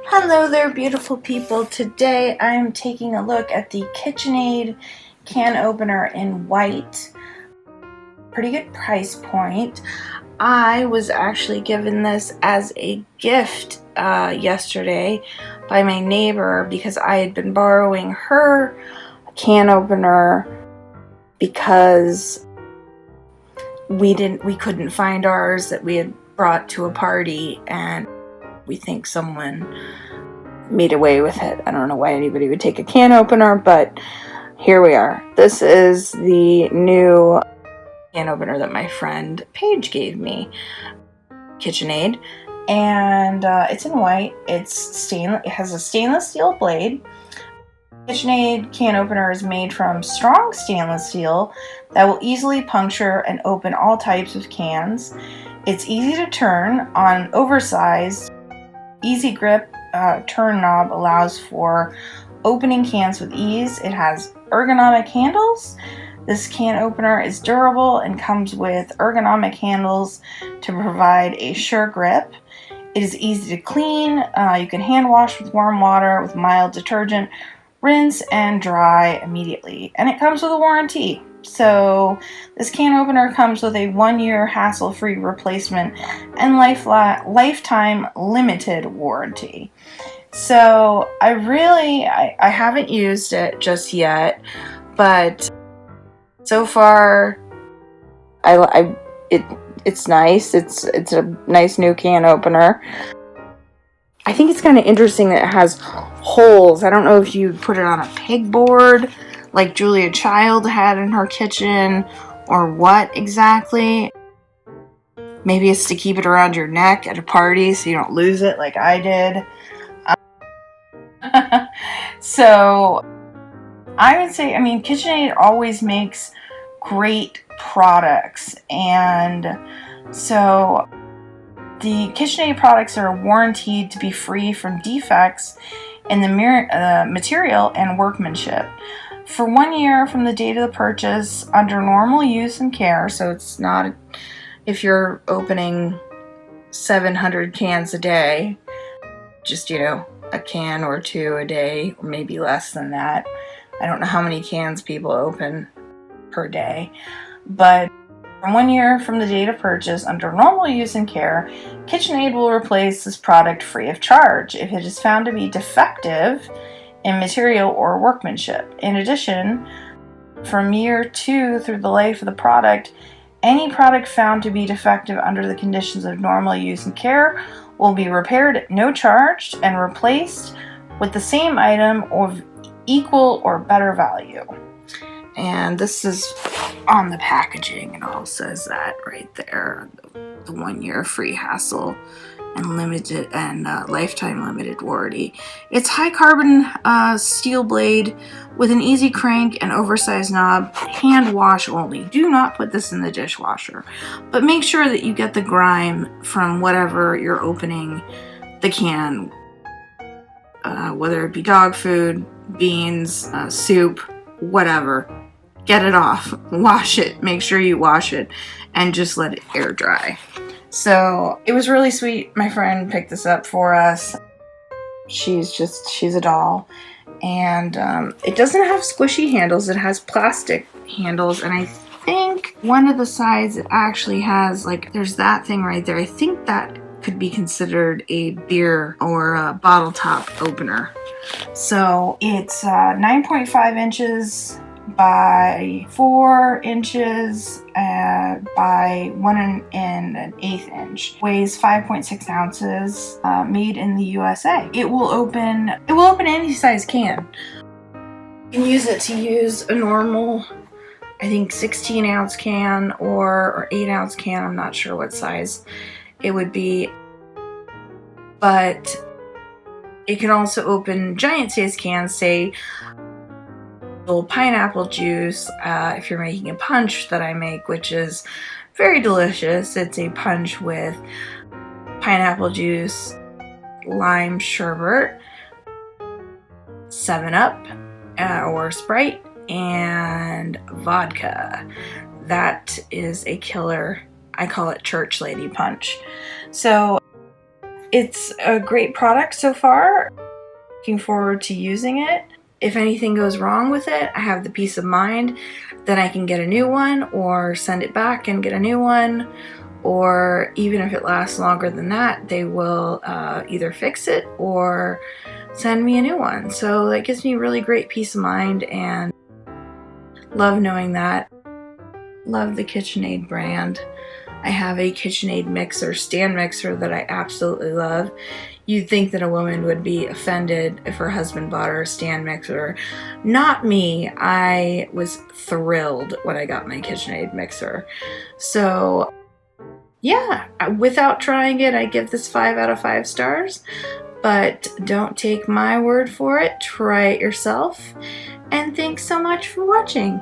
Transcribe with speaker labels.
Speaker 1: Hello there, beautiful people. Today I am taking a look at the KitchenAid Can Opener in white. Pretty good price point. I was actually given this as a gift yesterday by my neighbor because I had been borrowing her can opener because we couldn't find ours that we had brought to a party, and we think someone made away with it. I don't know why anybody would take a can opener, but here we are. This is the new can opener that my friend Paige gave me, KitchenAid, and it's in white. It has a stainless steel blade. KitchenAid can opener is made from strong stainless steel that will easily puncture and open all types of cans. It's easy to turn on an oversized, easy grip turn knob allows for opening cans with ease. It has ergonomic handles. This can opener is durable and comes with ergonomic handles to provide a sure grip. It is easy to clean. You can hand wash with warm water with mild detergent, rinse and dry immediately. And it comes with a warranty. So this can opener comes with a 1-year hassle-free replacement and lifetime limited warranty. So I haven't used it just yet, but so far it's nice. It's a nice new can opener. I think it's kind of interesting that it has holes. I don't know if you put it on a pegboard like Julia Child had in her kitchen or what exactly. Maybe it's to keep it around your neck at a party so you don't lose it like I did. So I would say, KitchenAid always makes great products, and so the KitchenAid products are warranted to be free from defects in the material and workmanship. For 1 year from the date of the purchase, under normal use and care, so it's not if you're opening 700 cans a day, just, a can or two a day, or maybe less than that. I don't know how many cans people open per day, but from 1 year from the date of purchase, under normal use and care, KitchenAid will replace this product free of charge if it is found to be defective in material or workmanship. In addition, from year 2 through the life of the product, any product found to be defective under the conditions of normal use and care will be repaired at no charge and replaced with the same item of equal or better value. And this is on the packaging. It all says that right there. The 1 year free hassle and limited and lifetime limited warranty. It's high carbon steel blade with an easy crank and oversized knob. Hand wash only. Do not put this in the dishwasher, but make sure that you get the grime from whatever you're opening the can, whether it be dog food, beans, soup, whatever. Get it off, wash it, make sure you wash it, and just let it air dry. So it was really sweet. My friend picked this up for us. She's a doll. And it doesn't have squishy handles, it has plastic handles, and I think one of the sides it actually has, there's that thing right there. I think that could be considered a beer or a bottle top opener. So it's 9.5 inches by 4 inches by 1 1/8 inch. Weighs 5.6 ounces. Made in the USA. It will open any size can. You can use it to use a normal, I think 16 ounce can or 8 ounce can. I'm not sure what size it would be, but it can also open giant size cans, say pineapple juice, if you're making a punch that I make, which is very delicious. It's a punch with pineapple juice, lime sherbet, 7-Up or Sprite, and vodka. That is a killer. I call it church lady punch. So it's a great product so far. Looking forward to using it. If anything goes wrong with it, I have the peace of mind that I can get a new one or send it back and get a new one, or even if it lasts longer than that, they will either fix it or send me a new one. So that gives me really great peace of mind, and love knowing that. Love the KitchenAid brand. I have a KitchenAid mixer, stand mixer, that I absolutely love. You'd think that a woman would be offended if her husband bought her a stand mixer. Not me. I was thrilled when I got my KitchenAid mixer. So yeah, without trying it, I give this 5 out of 5 stars. But don't take my word for it. Try it yourself. And thanks so much for watching.